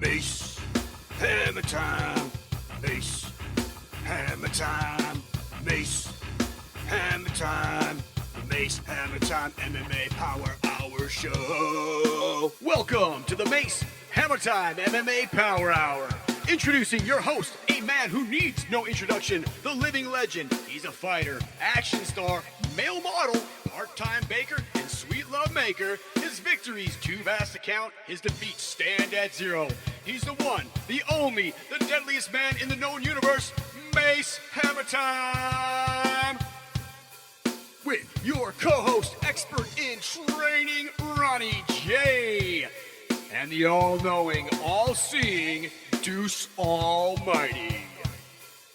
Mace Hammertime. Mace Hammertime. Mace Hammertime. The Mace Hammertime MMA Power Hour Show. Welcome to the Mace Hammertime MMA Power Hour. Introducing your host, a man who needs no introduction, the living legend. He's a fighter, action star, male model, part-time baker, and sweet love maker. His victories too vast to count, his defeats stand at zero. He's the one, the only, the deadliest man in the known universe, Mace Hammertime. With your co-host, expert in training, Ronnie J. And the all-knowing, all-seeing Deuce Almighty.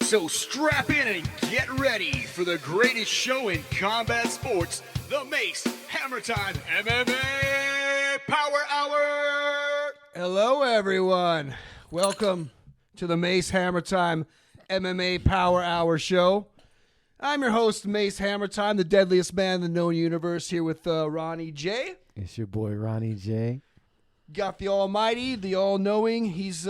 So strap in and get ready for the greatest show in combat sports, the Mace Hammertime MMA Power Hour. Hello, everyone. Welcome to the Mace Hammertime MMA Power Hour show. I'm your host, Mace Hammertime, the deadliest man in the known universe, here with Ronnie J. It's your boy Ronnie J. Got the Almighty, the All-Knowing. He's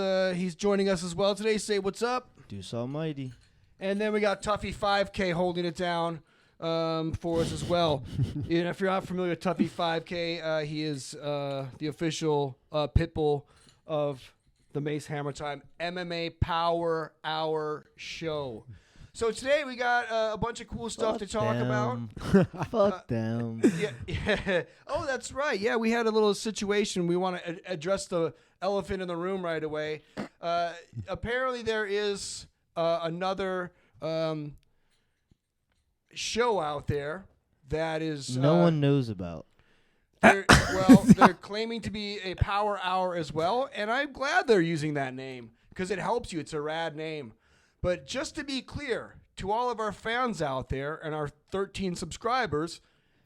joining us as well today. Say what's up. Deuce Almighty. And then we got Tuffy 5K holding it down for us as well. And if you're not familiar with Tuffy 5K, he is the official pit bull of the Mace Hammertime MMA Power Hour show. So today we got a bunch of cool stuff to talk about. Fuck them. Yeah. Oh, that's right. Yeah, we had a little situation. We want to address the elephant in the room right away. Apparently there is another show out there that is... no one knows about. They're claiming to be a power hour as well, and I'm glad they're using that name because it helps you. It's a rad name. But just to be clear, to all of our fans out there and our 13 subscribers...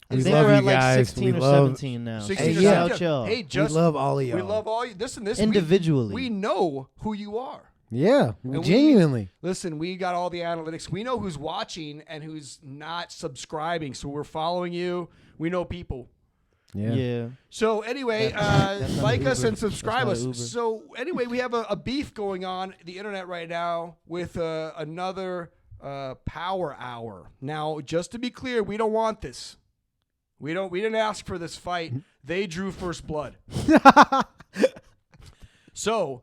I think love we're you at like guys. 16 We or love- 17 now. 16 Hey, or yeah. 17. Hey, We love all of y'all. We love all you. This Individually. We know who you are. Yeah, And genuinely. Listen, we got all the analytics. We know who's watching and who's not subscribing. So we're following you. We know people. Yeah. So anyway, That's not like Uber. us and subscribe That's us. not Uber. So anyway, we have a beef going on the internet right now with another power hour. Now, just to be clear, we don't want this. We didn't ask for this fight. They drew first blood. So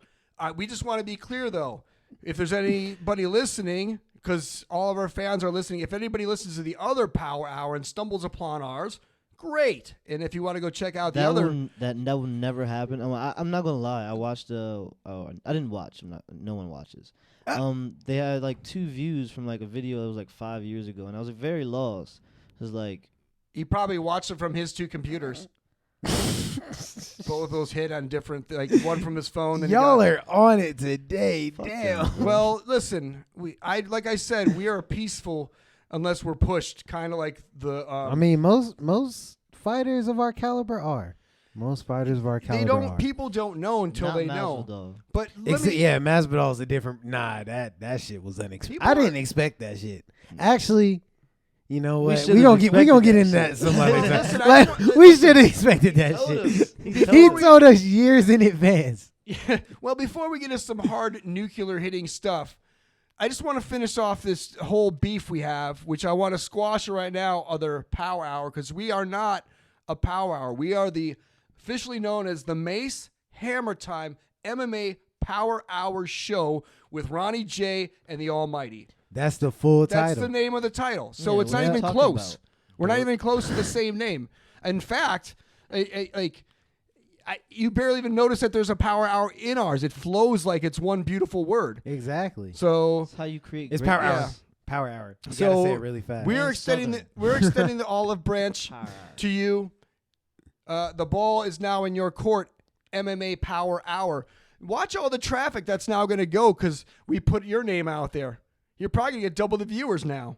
we just want to be clear, though. If there's anybody listening, because all of our fans are listening, if anybody listens to the other power hour and stumbles upon ours, great. And if you want to go check out the other... That will never happen. I'm not going to lie. I watched... I didn't watch. No one watches. They had like 2 views from like a video that was like 5 years ago, and I was like, very lost. It was like... He probably watched it from his 2 computers. Both of those hit on different, like one from his phone. Then Y'all are on it today. Damn. them. Well, listen, like I said, we are peaceful unless we're pushed, kind of like the. I mean, most fighters of our caliber are. Most fighters of our caliber are. People don't know until Not they know. Masvidal. But Yeah, Masvidal's a different. Nah, that shit was unexpected. People I didn't are- expect that shit. Actually, you know what? should've We gonna get expected into that that some other time. Listen, I Like, don't- we should have expected that Told shit. us. He told us years in advance. well, before we get into some hard nuclear hitting stuff, I just want to finish off this whole beef we have, which I want to squash right now, other power hour, because we are not a power hour. We are the officially known as the Mace Hammertime MMA Power Hour show with Ronnie J and the Almighty. That's the full That's title. the name of the title. So Yeah, it's what not are you even talking close. about? We're not even close to the same name. In fact, you barely even notice that there's a power hour in ours. It flows like it's one beautiful word. Exactly. So That's how you create It's great- power hour. Yeah. Power hour. You So gotta say it really fast. we're And extending Southern. we're extending the olive branch Power hour. to you. The ball is now in your court. MMA Power Hour. Watch all the traffic that's now going to go because we put your name out there. You're probably going to get double the viewers now.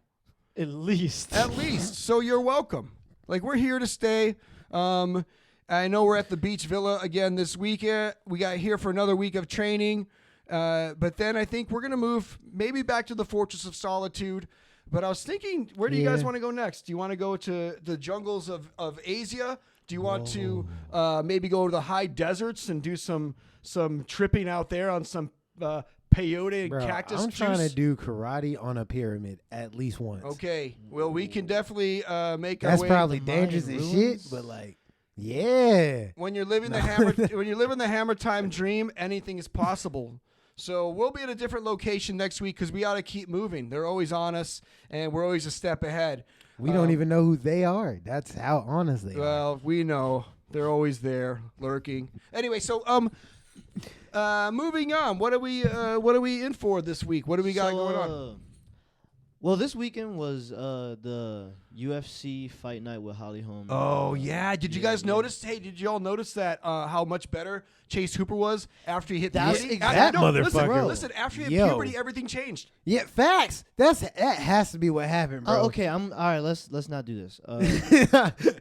At least. At least. So you're welcome. Like, we're here to stay. I know we're at the Beach Villa again this weekend. We got here for another week of training. But then I think we're going to move maybe back to the Fortress of Solitude. But I was thinking, where do you guys want to go next? Do you want to go to the jungles of Asia Do you want to maybe go to the high deserts and do some tripping out there on some peyote and Bro, cactus I'm juice? trying to do karate on a pyramid at least once. Okay, well, we can definitely make That's our way. probably the dangerous Mayan as shit, ruins? but like, yeah. When you're living the hammer time dream, anything is possible. So we'll be at a different location next week because we ought to keep moving. They're always on us, and we're always a step ahead. We don't even know who they are. That's how honest they are. Well, we know they're always there, lurking. Anyway, so moving on. What are we in for this week? What do we got going on? Well, this weekend was the UFC fight night with Holly Holm. Oh yeah, did you guys notice? Hey, did you all notice that how much better Chase Hooper was after he hit That's puberty? that motherfucker. Listen, after he hit Yo. puberty, everything changed. Yeah, facts. That has to be what happened, bro. Okay, all right. Let's not do this.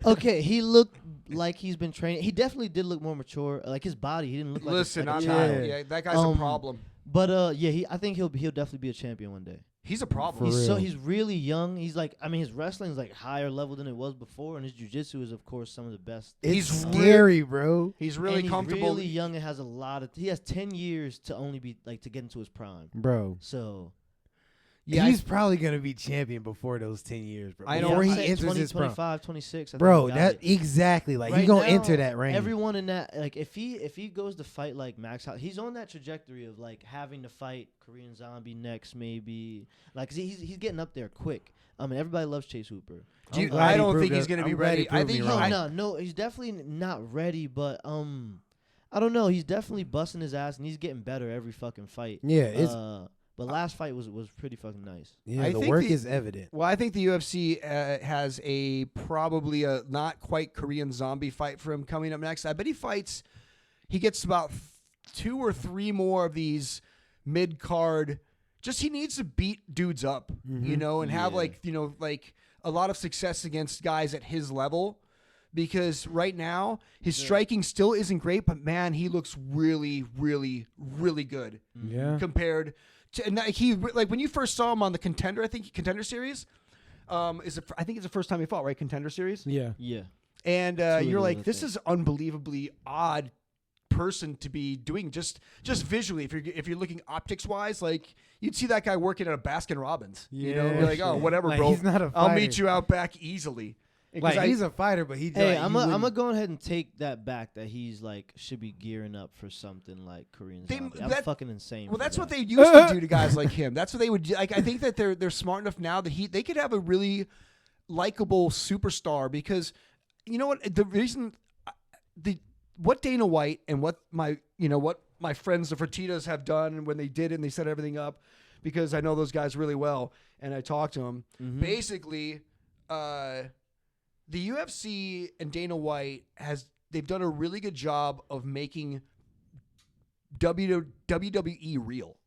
Okay, he looked like he's been training. He definitely did look more mature. Like his body, he didn't look like Listen, a I'm child. not. Yeah, that guy's a problem. But yeah, I think he'll definitely be a champion one day. He's a problem. For real. He's really young. He's like, I mean, his wrestling is like higher level than it was before, and his jiu-jitsu is of course some of the best. It's He's scary, bro. He's really and comfortable. He's really young and has a lot of. He has 10 years to only be like to get into his prime. Bro. So Yeah, He's probably going to be champion before those 10 years, bro. I know. Before I'm he saying enters 20, his prime. 25, 26. I Bro, think he got that it. exactly. Like, Right he's going to now, enter that range. Everyone in that, like, if he goes to fight like Max House, he's on that trajectory of like having to fight Korean Zombie next, maybe. Like, 'cause he's getting up there quick. I mean, everybody loves Chase Hooper. I'm glad I he don't proved think he's it. going to be I'm glad ready. he I proved think me he, wrong. No, he's definitely not ready. But I don't know. He's definitely busting his ass, and he's getting better every fucking fight. Yeah, it's But last fight was pretty fucking nice. yeah. I The think work the- is evident. Well, I think the UFC has probably a not quite Korean Zombie fight for him coming up next. I bet he gets about 2 or 3 more of these mid card. Just he needs to beat dudes up, you know, and have Yeah. like a lot of success against guys at his level. Because right now his striking still isn't great, but man, he looks really, really, really good Yeah. compared to. And he like when you first saw him on the Contender series. I think it's the first time he fought, right? Contender series. Yeah. Yeah. And Two you're of like, them, I this think. is unbelievably odd person to be doing just visually. If you're looking optics wise, like you'd see that guy working at a Baskin Robbins. You know, Yeah, be like, oh, sure. whatever, Like, bro. he's not a I'll fighter. meet you out back easily. 'Cause Like, he's a fighter, but he Hey, like, I'm he gonna wouldn't- go ahead and take that back. That he's like should be gearing up for something like Korean Zombie. I'm that- fucking insane. Well, for that's that. what they used to do to guys like him. That's what they would do. Like, I think that they're smart enough now that they could have a really likable superstar because you know what the reason what Dana White and what my friends the Fertittas have done when they did it and they set everything up because I know those guys really well and I talked to them. Mm-hmm. Basically, the UFC and Dana White they've done a really good job of making WWE real.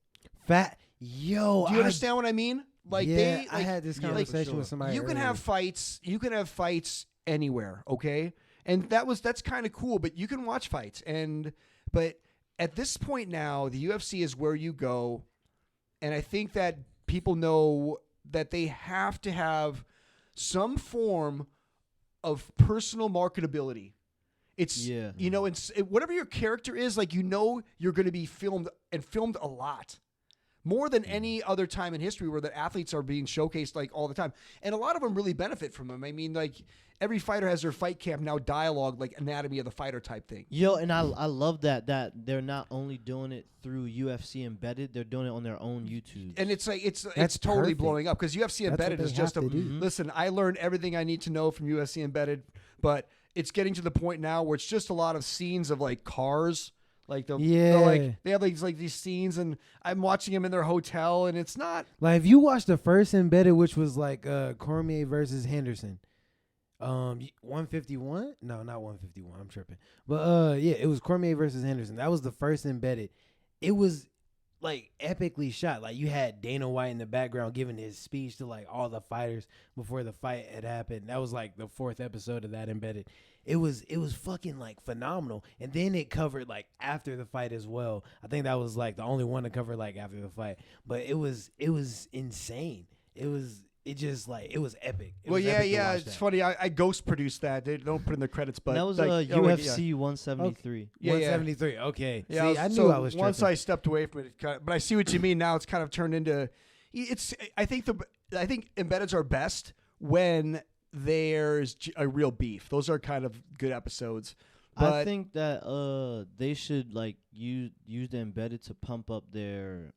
Yo, Do you understand what I mean? Like yeah, I I had this conversation with somebody. You can earlier. have fights. You can have fights anywhere. Okay, and that's kind of cool. But you can watch fights. But at this point now, the UFC is where you go, and I think that people know that they have to have some form of personal marketability. It's whatever your character is, like you're going to be filmed a lot. More than any other time in history where the athletes are being showcased like all the time. And a lot of them really benefit from them. I mean, like every fighter has their fight camp now dialogue, like anatomy of the fighter type thing. Yo, and I love that they're not only doing it through UFC Embedded, they're doing it on their own YouTube. And it's like it's That's totally perfect. blowing up because UFC That's Embedded what is they just have a to do. listen. I learned everything I need to know from UFC Embedded, but it's getting to the point now where it's just a lot of scenes of like cars. Like they have these scenes, and I'm watching them in their hotel, and it's not Like, if you watch the first Embedded, which was like Cormier versus Henderson, 151? No, not 151. I'm tripping. But yeah, it was Cormier versus Henderson. That was the first Embedded. It was like epically shot. Like, you had Dana White in the background giving his speech to like all the fighters before the fight had happened. That was like the 4th episode of that Embedded. It was fucking like phenomenal. And then it covered like after the fight as well. I think that was like the only one to cover like after the fight. But it was insane. It it just like it was epic. It Well, was yeah, epic to yeah. watch It's that. funny. I ghost produced that. They don't put in the credits, but And that was like, UFC 173. Yeah, 173. Okay. Yeah, See, I knew so I was once tripping. I stepped away from it, but I see what you mean now. It's kind of turned into. I think embeddeds are best when there's a real beef. Those are kind of good episodes. But I think that they should like use the embedded to pump up their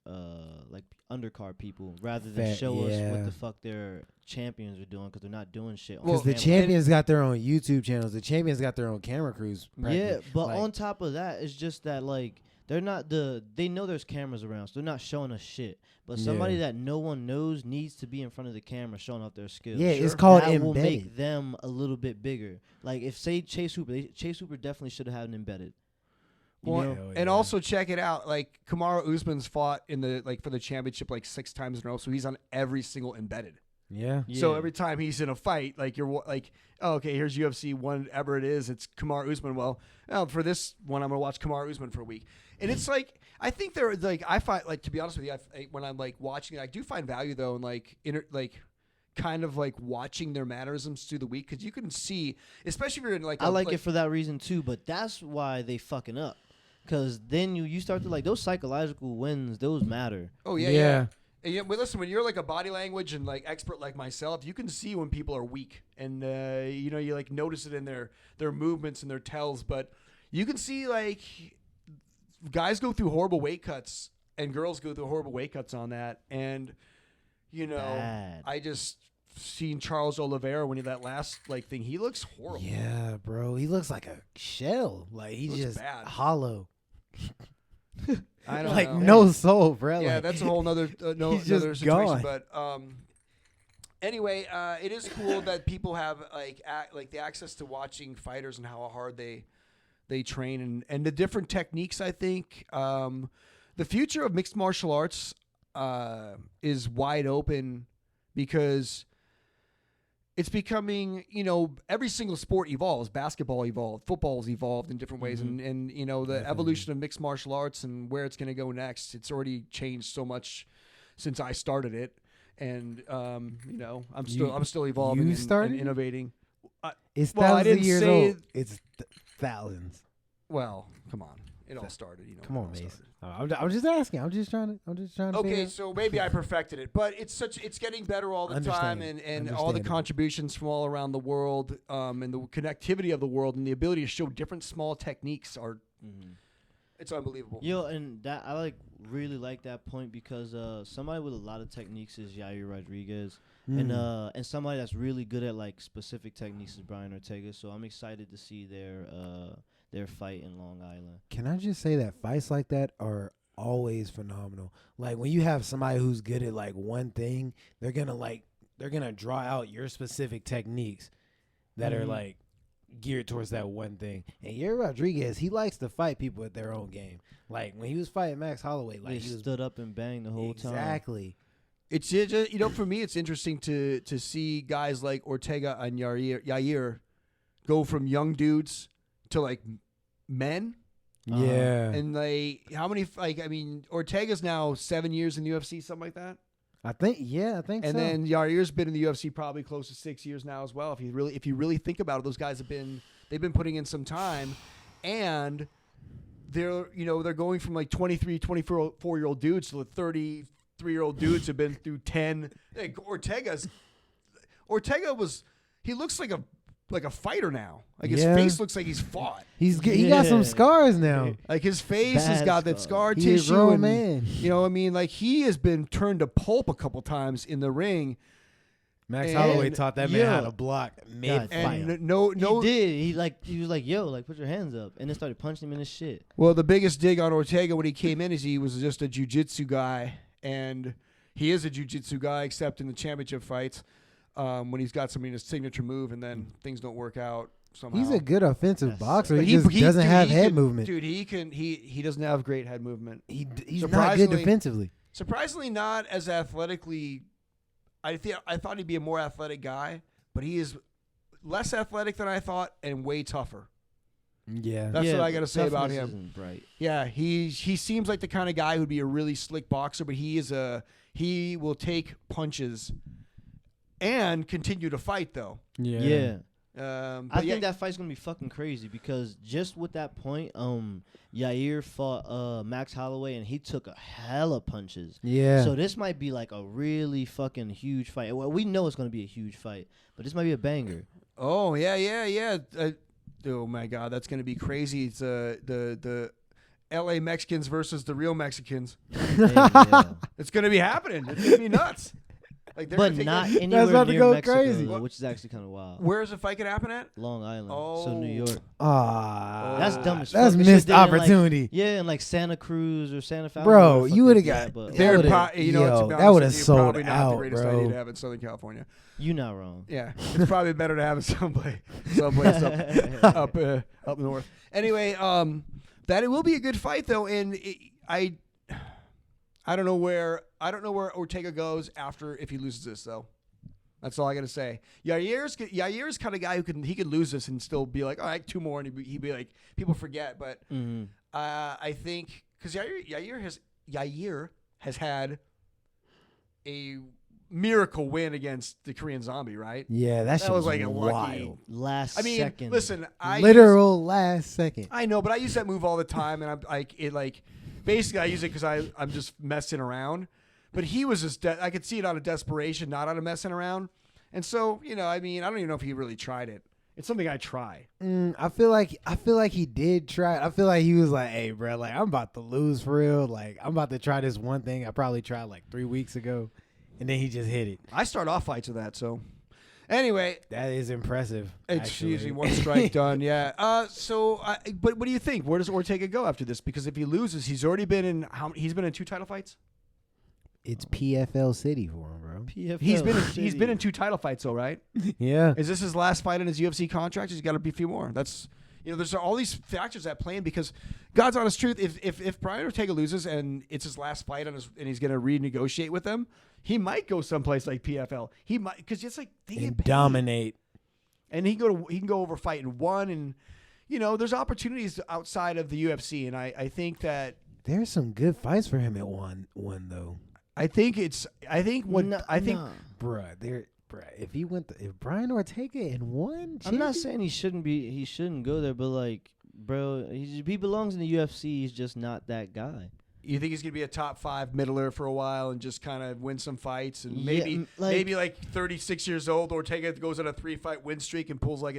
like undercard people rather than show us what the fuck their champions are doing because they're not doing shit. Because the champions got their own YouTube channels. The champions got their own camera crews. Yeah, but like, on top of that, it's just that like they're not they know there's cameras around, so they're not showing us shit. But somebody that no one knows needs to be in front of the camera showing off their skills. Yeah, it's called that embedded. will make them a little bit bigger. Like if say Chase Hooper definitely should have had an embedded. Well, and also check it out. Like Kamaru Usman's fought in the for the championship like 6 times in a row, so he's on every single embedded. Yeah. So every time he's in a fight, like you're like, oh, okay, here's UFC whatever it is. It's Kamaru Usman. Well, for this one, I'm gonna watch Kamaru Usman for a week, and it's like I think they're like I find like to be honest with you, when I'm like watching it, I do find value though in like kind of like watching their mannerisms through the week because you can see, especially if you're in like I like it for that reason too, but that's why they fucking up. Because then you start to like those psychological wins, those matter. Oh yeah. And well, listen, when you're like a body language and like expert like myself, you can see when people are weak, and you like notice it in their movements and their tells. But you can see like guys go through horrible weight cuts and girls go through horrible weight cuts on that. And Bad. I just seen Charles Oliveira when he that last thing. He looks horrible. Yeah, bro. He looks like a shell. Like he's Looks just bad. hollow. I don't like know. no soul, bro. Yeah, like, that's a whole nother he's another just situation. gone. But anyway, it is cool that people have the access to watching fighters and how hard they train and the different techniques. I think the future of mixed martial arts is wide open because it's becoming, every single sport evolves. Basketball evolved, football's evolved in different ways, and the evolution of mixed martial arts and where it's going to go next. It's already changed so much since I started it, and I'm still evolving and innovating. It's Well, I thousands of didn't years say- old. It's thousands. Well, come on, it all started. Come it on, all Mace. started. I'm just asking. I'm just trying to. Okay, figure- so maybe I perfected it, but it's getting better all the time, and all the Understandable. contributions from all around the world, and the connectivity of the world, and the ability to show different small techniques are, it's unbelievable. Yo, and that I really like that point because somebody with a lot of techniques is Yair Rodriguez, and somebody that's really good at specific techniques is Brian Ortega. So I'm excited to see their fight in Long Island. Can I just say that fights like that are always phenomenal? Like when you have somebody who's good at one thing, they're gonna draw out your specific techniques that are geared towards that one thing. And Yair Rodriguez, he likes to fight people at their own game. Like when he was fighting Max Holloway, They he was stood up and banged the whole time. exactly. It's just, for me, it's interesting to see guys like Ortega and Yair go from young dudes to men. Yeah, And how many? Ortega's now 7 years in the UFC, something like that. I think And so. then Yair's been in the UFC probably close to 6 years now as well. If you really think about it, those guys they've been putting in some time, and they're going from 23, 24-year-old dudes to the 33-year-old dudes who've been through 10. He looks like a fighter now. His face looks like he's fought. He got some Yeah. scars now. His face has Bad got that scar. scar He a tissue. grown and, man. he has been turned to pulp a couple times in the ring. Max And- Holloway taught that man how yeah. to block mid fight. And no. He did. He was like, yo, put your hands up, and then started punching him in his shit. Well, the biggest dig on Ortega when he came in is he was just a jiu-jitsu guy, and he is a jiu-jitsu guy except in the championship fights when he's got somebody in his signature move and then things don't work out somehow. He's a good offensive Yes. boxer. But He just doesn't dude, have he head can- movement. Dude, he doesn't have great head movement. He's not good Surprisingly- defensively. Surprisingly not as athletically. I thought he'd be a more athletic guy, but he is less athletic than I thought and way tougher. Yeah. That's what I got to say about toughness him. isn't Bright. Yeah, he seems like the kind of guy who'd be a really slick boxer, but he will take punches and continue to fight though. Yeah. But I think that fight's gonna be fucking crazy because just with that point, Yair fought Max Holloway and he took a hella punches. Yeah. So this might be like a really fucking huge fight. Well, we know it's gonna be a huge fight, but this might be a banger. Oh yeah. Oh my God, that's gonna be crazy. It's the L.A. Mexicans versus the real Mexicans. Yeah. It's gonna be happening. It's gonna be nuts. Like, they're But gonna take not that- anywhere about to near go Mexico, crazy. though, which is actually kind of wild. Where's the fight gonna happen at? Long Island, Oh. so New York. That's That's dumb as That's fuck. They should've missed did it in, like- opportunity. Yeah, in like Santa Cruz or Santa Fe. I don't know Bro, where the you fuck would they have did got it, but They're would've- you know, to yo, be that honest would've with you, sold probably not the out, greatest bro. idea to have in Southern California. you not wrong. Yeah, it's probably better to have it someplace up north. Anyway, that it will be a good fight though, and I don't know where Ortega goes after if he loses this though. That's all I gotta say. Yair's kind of guy who could lose this and still be like, all right, 2 more, and he'd be like, people forget. But I think because Yair has had a miracle win against the Korean Zombie, right? Yeah, that shit was was like a lucky. wild. Last I mean, second. listen, Literal last second. I know, but I use that move all the time, and basically I use it because I'm just messing around. But he was just I could see it out of desperation, not out of messing around. And so, I mean, I don't even know if he really tried it. It's something I try. I feel like he did try it. I feel like he was like, "Hey, bro, like I'm about to lose for real. Like I'm about to try this one thing I probably tried like 3 weeks ago," and then he just hit it. I start off fights with that, so. Anyway, That is impressive. it's actually. usually one strike done, yeah. But what do you think? Where does Ortega go after this? Because if he loses, he's already been in he's been in 2 title fights. It's PFL City for him, bro. PFL He's been in 2 title fights, though, right? Yeah. Is this his last fight in his UFC contract? He's got to be a few more. That's there's all these factors that play in because God's honest truth. If Brian Ortega loses and it's his last fight and he's going to renegotiate with them, he might go someplace like PFL. He might because it's like they get paid. Dominate. And he can go over fighting 1 and there's opportunities outside of the UFC, and I think that There's some good fights for him at one though. Bruh, if Brian Ortega in one, I'm not saying he shouldn't go there, but like, bro, he belongs in the UFC. He's just not that guy. You think he's gonna be a top 5 middler for a while and just kind of win some fights and Yeah, maybe like 36 years old Ortega goes on a 3-fight win streak and pulls a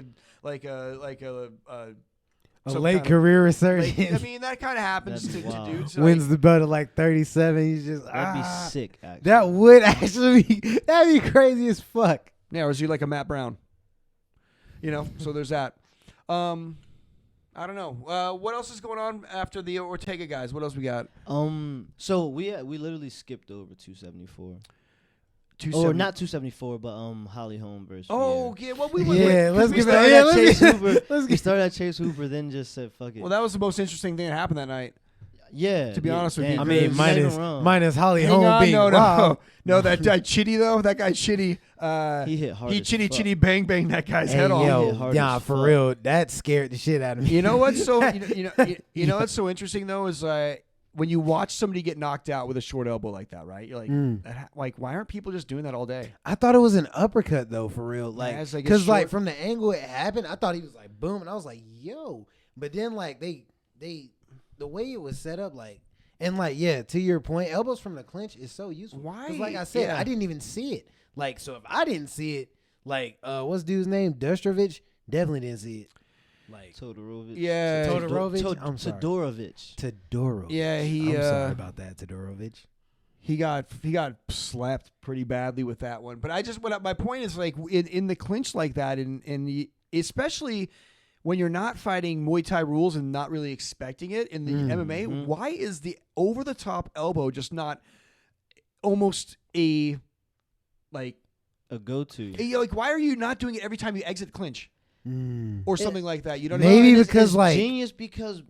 some late kind of- career I resurgence. mean that kind of happens That'd to be wild. dudes. Wins the belt at like 37. He's just That'd be sick. Actually, That would actually that'd be crazy as fuck. Yeah, or is he like a Matt Brown? So there's that. I don't know. What else is going on after the Ortega guys? What else we got? So we literally skipped over 274. 270. Or not 274, but Holly Holm versus. Oh, Pierre. yeah. Well, we let's We give started it. at Let's Chase get. Hoover. Let's We get. started at Chase Hoover, then just said fuck it. Well, that was the most interesting thing that happened that night. Yeah. to be honest with you, damn, I because- mean, you're not even minus wrong. minus Holly Hang Holm on, being wild. no, that guy Chitty though. That guy Chitty. He hit hard. He as chitty fuck. chitty bang bang that guy's Hey, head off. hit yo, hard nah, as for fuck. real, that scared the shit out of me. You know what's so you know what's so interesting though is when you watch somebody get knocked out with a short elbow like that, right? You're like, like why aren't people just doing that all day? I thought it was an uppercut though, for real. Like, it's like a cause like short- from the angle it happened, I thought he was like boom, and I was like, yo. But then like they the way it was set up, like, and like yeah, to your point, elbows from the clinch is so useful. Why? 'Cause like I said, Yeah. I didn't even see it. Like, so if I didn't see it, like, what's dude's name? Dustrovich definitely didn't see it. Like Todorovic. Yeah. Todorovic. I'm sorry. Todorovic. Todorovic. Yeah, he. I'm sorry about that, Todorovic. He got slapped pretty badly with that one. But my point is like in the clinch like that, and especially when you're not fighting Muay Thai rules and not really expecting it in the MMA, why is the over the top elbow just not almost a go-to. like why are you not doing it every time you exit clinch or something like that? You don't Maybe know. because it's like genius because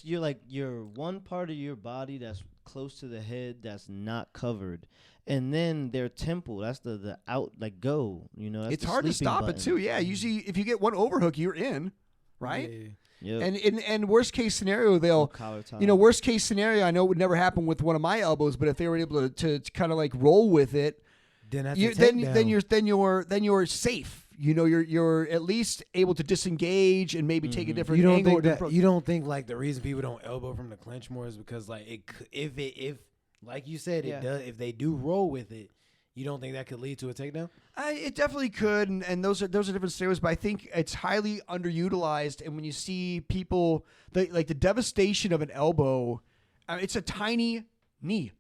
you're one part of your body that's close to the head that's not covered, and then their temple that's the out like go. That's it's the hard to sleeping stop button. it too. Yeah, usually if you get one overhook, you're in, right? Yep. And worst case scenario, they'll collar tie. worst case scenario. I know it would never happen with one of my elbows, but if they were able to kind of like roll with it, Then that's you, a then takedown. then you're safe. You know, you're at least able to disengage and maybe take a different You don't angle. think or that different- you don't think like the reason people don't elbow from the clinch more is because like if like you said Yeah. it does, if they do roll with it, you don't think that could lead to a takedown? It definitely could, and those are different scenarios. But I think it's highly underutilized. And when you see people like the devastation of an elbow, it's a tiny knee.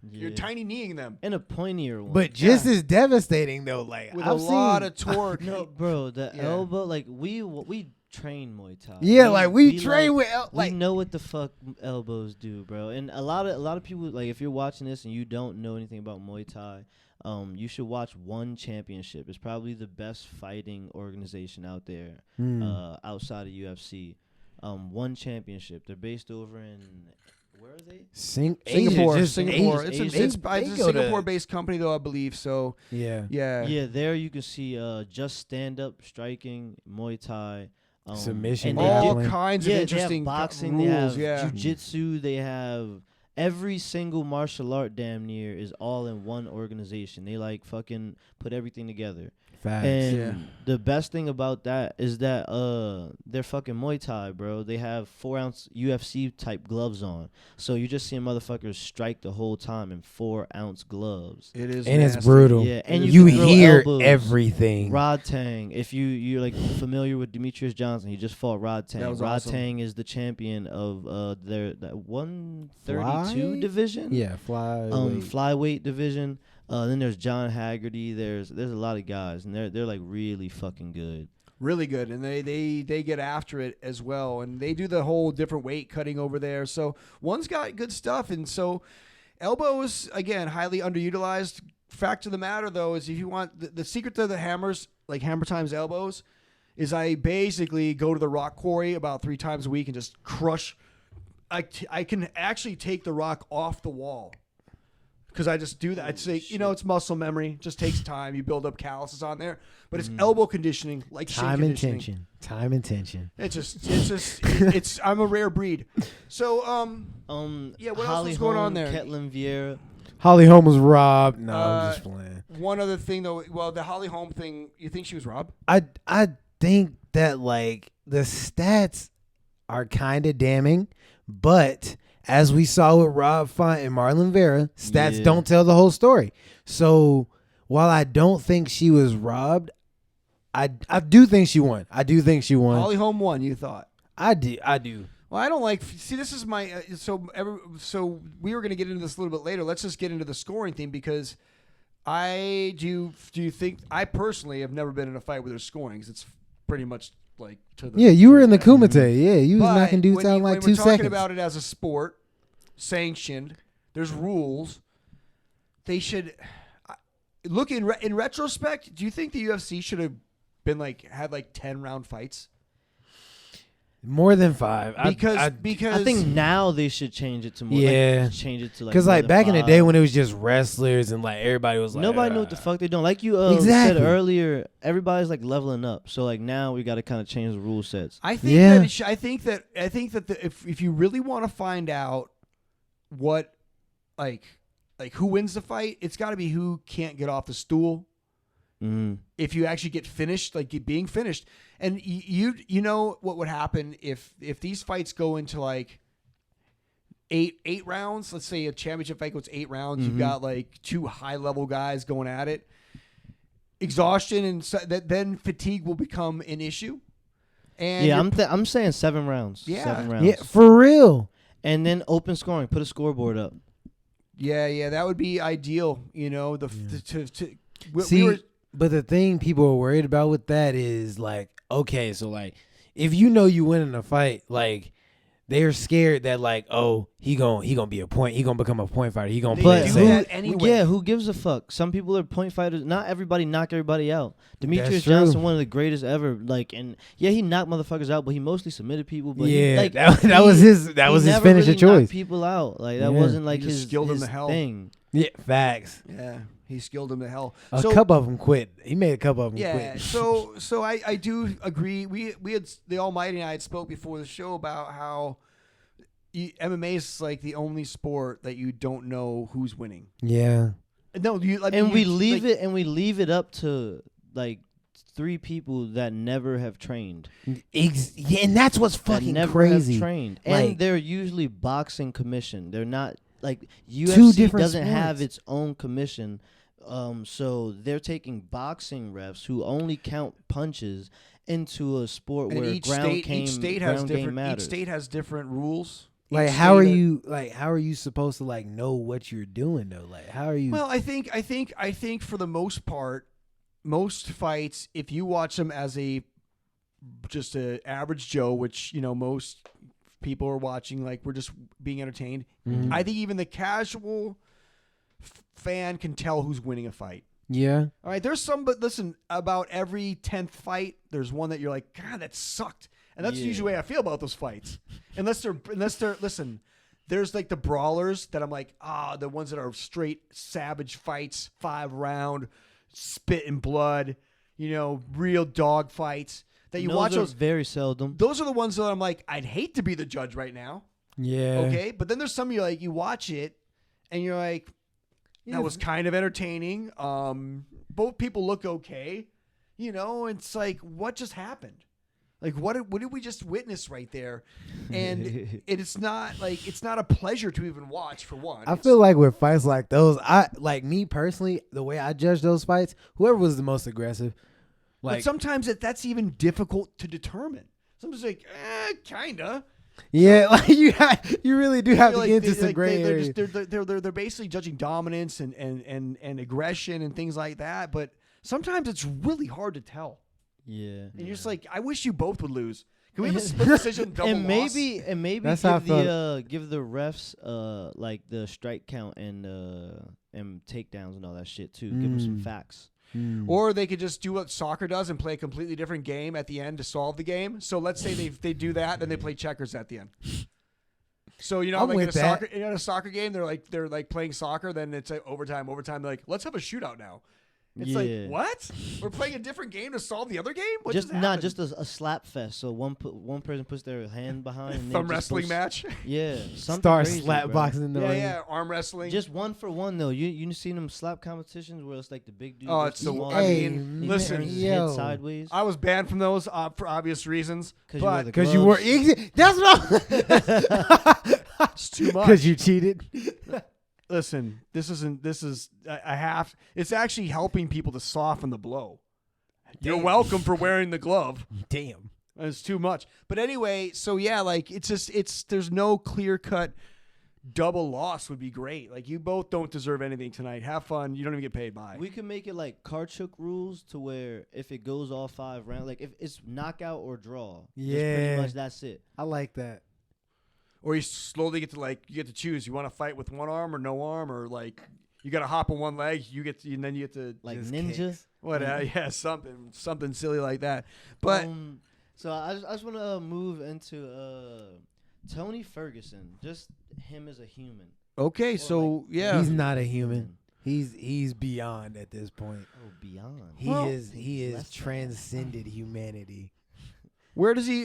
You're Yeah. tiny kneeing them And a pointier one. But just as devastating though, like with I've a lot seen, of torque. no, bro, the Yeah. elbow, like we train Muay Thai. yeah, like we train like, with we like know what the fuck elbows do, bro. And a lot of people, like, if you're watching this and you don't know anything about Muay Thai, you should watch One Championship. It's probably the best fighting organization out there, outside of UFC. One Championship. They're based over in, where are they? Singapore. Asia, Singapore. Asia. It's They a go to- Singapore-based company, though, I believe. So yeah. yeah. There you can see just stand-up striking, Muay Thai. Submission and they all grappling. kinds yeah, of they interesting have boxing, rules. they have yeah. jiu-jitsu, they have every single martial art damn near is all in one organization. They like fucking put everything together. Facts. And Yeah. the best thing about that is that they're fucking Muay Thai, bro. They have 4-ounce UFC type gloves on. So you just see motherfuckers strike the whole time in 4-ounce gloves. It is, And it's nasty. brutal. Yeah, and you can throw hear elbows. everything. Rod Tang, if you're like familiar with Demetrius Johnson, he just fought Rod Tang. That was Rod awesome. Tang is the champion of that 132 Fly? division. Yeah, fly. Flyweight division. Then there's John Haggerty. There's a lot of guys, and they're like really fucking good. Really good, and they get after it as well, and they do the whole different weight cutting over there. So one's got good stuff, and so elbows again highly underutilized. Fact of the matter though is if you want the secret to the hammers, like Hammertime's elbows, is I basically go to the rock quarry about 3 times a week and just crush. I can actually take the rock off the wall. Because I just do that. I'd say, it's muscle memory. Just takes time. You build up calluses on there. But it's elbow conditioning, like shin Time and conditioning. tension. Time and tension. It's I'm a rare breed. So, yeah, what else Holly was going on Holm, there? Ketlin Vieira. Holly Holm was robbed. No, I'm just playing. One other thing, though. Well, the Holly Holm thing, you think she was robbed? I think that like the stats are kind of damning, but as we saw with Rob Font and Marlon Vera, stats Yeah. don't tell the whole story. So while I don't think she was robbed, I do think she won. I do think she won. Holly Holm won, you thought? I do. Well, I don't like. See, this is my. So we were going to get into this a little bit later. Let's just get into the scoring thing because do you think I personally have never been in a fight where there's scoring 'cause it's pretty much like to the. Yeah, you were in the Kumite. Yeah, you was But knocking dudes out in like when 2 we're talking seconds. about it as a sport, sanctioned, there's rules. They should look in retrospect. Do you think the UFC should have been had 10-round fights? More than 5. Because I think now they should change it to more. Yeah. Change it to because more like than back in the 5. day when it was just wrestlers and like everybody was like Nobody knew what the fuck they're doing. Like you Exactly. said earlier, everybody's like leveling up. So like now we got to kind of change the rule sets. I think Yeah. I think that if you really want to find out what like who wins the fight, it's got to be who can't get off the stool. Mm-hmm. If you actually get finished, being finished, and you know what would happen if these fights go into like eight rounds. Let's say a championship fight goes 8 rounds. You've got like 2 high level guys going at it. Exhaustion and then fatigue will become an issue. And Yeah, you're I'm saying 7 rounds. Yeah. 7 rounds. Yeah, for real. And then open scoring. Put a scoreboard up. Yeah, that would be ideal. See, but the thing people are worried about with that is like, okay, so like, if you know you win in a fight, like, they're scared that like, oh, he gonna be a point, he gonna become a point fighter, he gonna They play do it that safe. anyway. Yeah, who gives a fuck? Some people are point fighters. Not everybody knock everybody out. Demetrius true. Johnson, one of the greatest ever. Like, and yeah, he knocked motherfuckers out, but he mostly submitted people. But he, Yeah, like, that he- was his he finisher never really choice. knocked people out. Like that Yeah. wasn't like He just his skilled him to hell. thing. Yeah, facts. Yeah, he skilled him to hell. A couple of them quit. He made a couple of them Yeah, quit. so I do agree. We had the Almighty and I had spoke before the show about how MMA is like the only sport that you don't know who's winning. Yeah. No, you. I mean, And we you- leave like, it, and we leave it up to like 3 people that never have trained. Yeah, and that's what's That fucking never crazy. have trained, Like- and they're usually boxing commission. They're not like Two UFC different doesn't have sports. its own commission. So they're taking boxing refs who only count punches into a sport and where each ground state has game different. Each matters. state has different rules. Like Each how are state- you how are you supposed to like know what you're doing though? Like how are you? Well, I think for the most part, most fights, if you watch them as just a average Joe, which most people are watching, like we're just being entertained. Mhm. I think even the casual fan can tell who's winning a fight. yeah. All right, there's some, but listen, about every 10th fight, there's one that you're like, God, that sucked. And that's Yeah. usually the way I feel about those fights. Unless they're, listen, there's like the brawlers that I'm like, the ones that are straight savage fights, 5-round, spit and blood, real dog fights that you Those watch are those. very seldom. Those are the ones that I'm like, I'd hate to be the judge right now. Yeah. Okay. But then there's some you watch it and you're like, that was kind of entertaining. Both people look okay. It's like, what just happened? Like, what did we just witness right there? And it's not a pleasure to even watch, for one. I feel like with fights like those, me personally, the way I judge those fights, whoever was the most aggressive, but sometimes that's even difficult to determine. Sometimes like, kinda. yeah, like you really do have to Like get into they- some like gray they're areas. just- they're basically judging dominance and aggression and things like that. But sometimes it's really hard to tell. Yeah. And you're just like, I wish you both would lose. Can we have a split decision double and loss? maybe That's how I give the refs like the strike count and takedowns and all that shit too. Give them some facts. Or they could just do what soccer does and play a completely different game at the end to solve the game. So let's say they do that, then they play checkers at the end. So I'm like with that. in a soccer game, they're like playing soccer, then it's like overtime. They're like, let's have a shootout now. It's like, Yeah. what? We're playing a different game to solve the other game? What Just happened? not just a slap fest. So one person puts their hand behind and Some then just wrestling goes- match. Yeah, something Start crazy, slap bro. boxing in the Yeah, ring. yeah, arm wrestling. Just one for one though. You seen them slap competitions where it's like the big dude. Oh, goes it's to the- small I dude, mean, and he listen, turns his yo. head sideways. I was banned from those for obvious reasons. Because you wore But the Because you were gloves. that's what it's too much. because you cheated. Listen, this is I have. It's actually helping people to soften the blow. You're Damn. welcome for wearing the glove. Damn. It's too much. But anyway, so yeah, like there's no clear cut double loss would be great. Like you both don't deserve anything tonight. Have fun. You don't even get paid by. We can make it like Karchuk rules to where if it goes all 5 rounds, like if it's knockout or draw, just Yeah. pretty much that's it. I like that. Or you slowly get to choose. You want to fight with one arm or no arm, or like you got to hop on one leg. And then you get to Like Just ninja. kicks. what? Yeah, something silly like that. But So I just want to move into Tony Ferguson, just him as a human. okay, Or so like- yeah, He's not a human. He's beyond at this point. Oh, beyond. He Well- is Less than. transcended humanity. where does he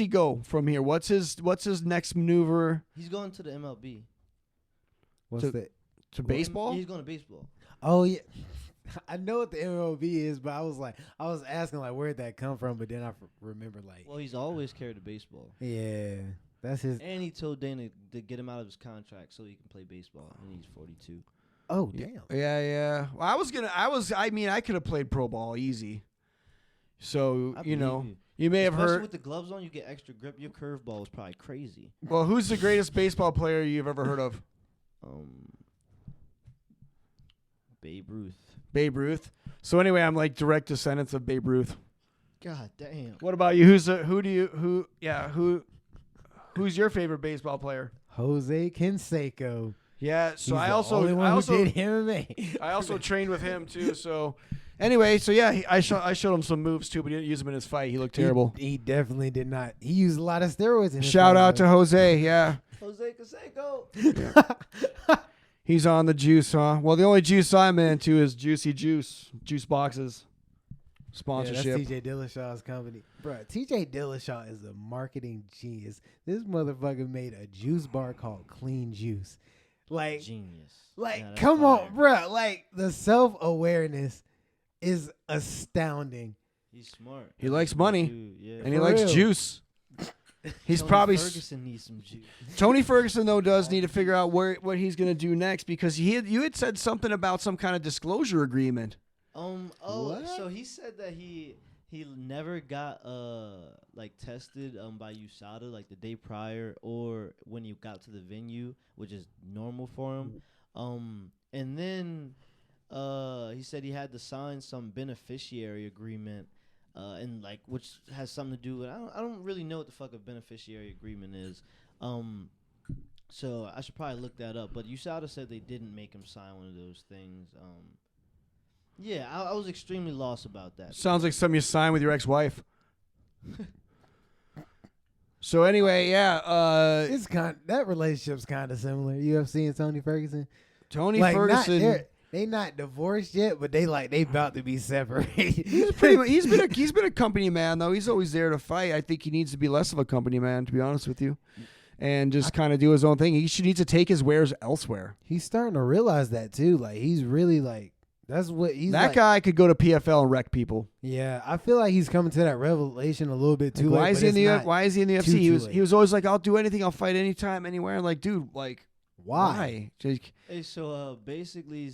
go from here? What's his next maneuver He's going to the MLB. What's To- that? to baseball? He's going to baseball. Oh yeah. I know what the MLB is, but I was asking like where'd that come from, but then I remembered like Well, he's always carried the baseball. yeah, that's his. And he told Dana to get him out of his contract so he can play baseball. And he's 42. Oh damn. Yeah. Well, I could have played pro ball easy. So, I you know, believe you may have Especially heard. with the gloves on, you get extra grip. Your curveball was probably crazy. Well, who's the greatest baseball player you've ever heard of? Babe Ruth. Babe Ruth. So anyway, I'm like direct descendants of Babe Ruth. God damn. What about you? Who's your favorite baseball player? Jose Canseco. Yeah, so He's I the also only one I who also did MMA. I also trained with him too. So anyway, so yeah, I showed him some moves too, but he didn't use them in his fight. He looked terrible. He definitely did not. He used a lot of steroids. In his Shout fight, out to though. Jose. Yeah, Jose Canseco. he's on the juice, huh? Well, the only juice I'm into is Juicy Juice boxes sponsorship. Yeah, that's TJ Dillashaw's company. Bro, TJ Dillashaw is a marketing genius. This motherfucker made a juice bar called Clean Juice. Like, Genius. like, Yeah, that's come fire. on, bro. Like, the self-awareness is astounding. He's smart. He likes money. Dude, yeah. And he For likes real. juice. He's Tony probably Ferguson needs some juice. Tony Ferguson though does need to figure out what he's gonna do next because you had said something about some kind of disclosure agreement. So he said that he never got like tested by USADA like the day prior or when you got to the venue, which is normal for him. And then he said he had to sign some beneficiary agreement. And like, which has something to do with I don't really know what the fuck a beneficiary agreement is. So I should probably look that up. But USADA said they didn't make him sign one of those things. Yeah, I was extremely lost about that. Sounds like something you sign with your ex-wife. So anyway, yeah, It's that relationship's kind of similar. UFC and Tony Ferguson. Tony Like, Ferguson. they not divorced yet, but they about to be separated. He's been a company man though. He's always there to fight. I think he needs to be less of a company man, to be honest with you, and just kind of do his own thing. He should need to take his wares elsewhere. He's starting to realize that too. Like, he's really like, that's what he's That like, guy could go to PFL and wreck people. Yeah, I feel like he's coming to that revelation a little bit too late. Why is he in the UFC? too He was late. always like, I'll do anything. I'll fight anytime, anywhere. Like, dude, like, Why? Jake, Hey, so basically,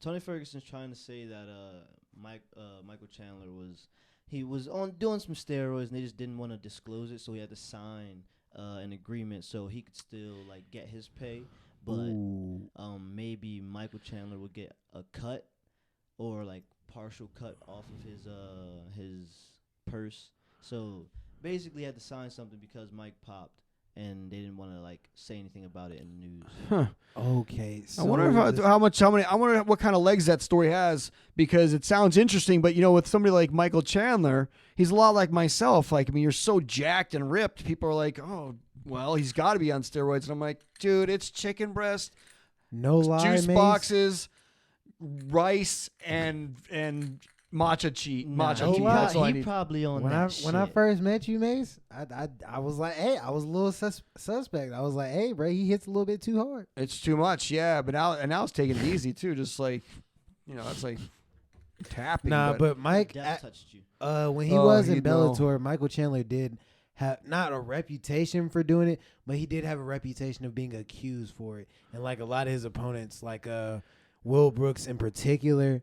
Tony Ferguson's trying to say that Michael Chandler was doing some steroids and they just didn't want to disclose it, so he had to sign an agreement so he could still like get his pay, but maybe Michael Chandler would get a cut or like partial cut off of his purse. So basically, he had to sign something because Mike popped. And they didn't want to like say anything about it in the news. huh. Okay, so I wonder I wonder what kind of legs that story has because it sounds interesting, but with somebody like Michael Chandler, he's a lot like myself. Like, I mean, you're so jacked and ripped. People are like, oh, well, he's got to be on steroids. And I'm like, dude, it's chicken breast, no lie, juice Mace. boxes, rice, and matcha tea. Matcha tea. That's all I He need. probably on When that I shit. first met you, Mace, I was like, hey, I was a little suspect. I was like, hey, bro, he hits a little bit too hard. It's too much, yeah. But now it's taking it easy too. Just like, it's like tapping. Nah, but Mike, Death touched you. when he Oh, was in he'd know. Bellator, Michael Chandler did have not a reputation for doing it, but he did have a reputation of being accused for it. And like a lot of his opponents, like Will Brooks in particular.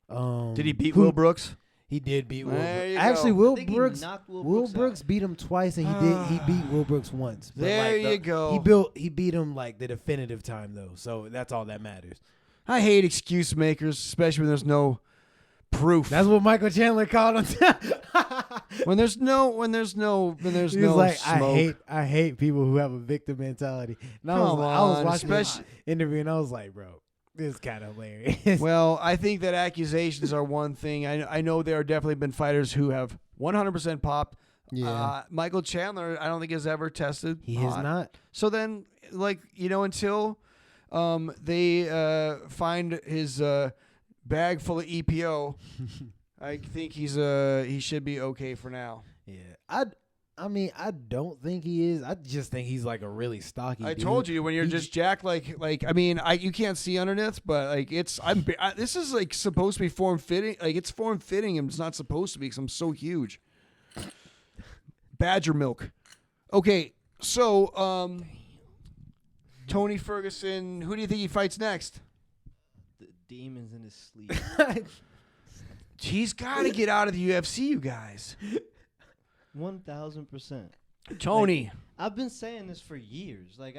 Did he beat Will Brooks? He did beat Will There Brooks. you Actually, go. Will I think he Brooks. knocked Will Brooks Brooks out. beat him twice, and he beat Will Brooks once. But There like you go. He beat him like the definitive time though, so that's all that matters. I hate excuse makers, especially when there's no proof. That's what Michael Chandler called him. when there's no He's no like, smoke. I hate people who have a victim mentality. And I Come was on, watching this especially- interview, and I was like, bro, this is kind of hilarious. Well, I think that accusations are one thing. I know there have definitely been fighters who have 100% popped. Yeah. Michael Chandler, I don't think has ever tested. He has pot. not. So then, like, until they find his bag full of EPO, I think he should be okay for now. Yeah. I mean, I don't think he is. I just think he's like a really stocky I dude. told you when you're He just jacked, like I mean, you can't see underneath, but like this is like supposed to be form fitting, like it's form fitting, and it's not supposed to be because I'm so huge. Badger milk. Okay, so Tony Ferguson, who do you think he fights next? The demons in his sleep. He's got to get out of the UFC, you guys. 1000%. Tony. I've been saying this for years. Like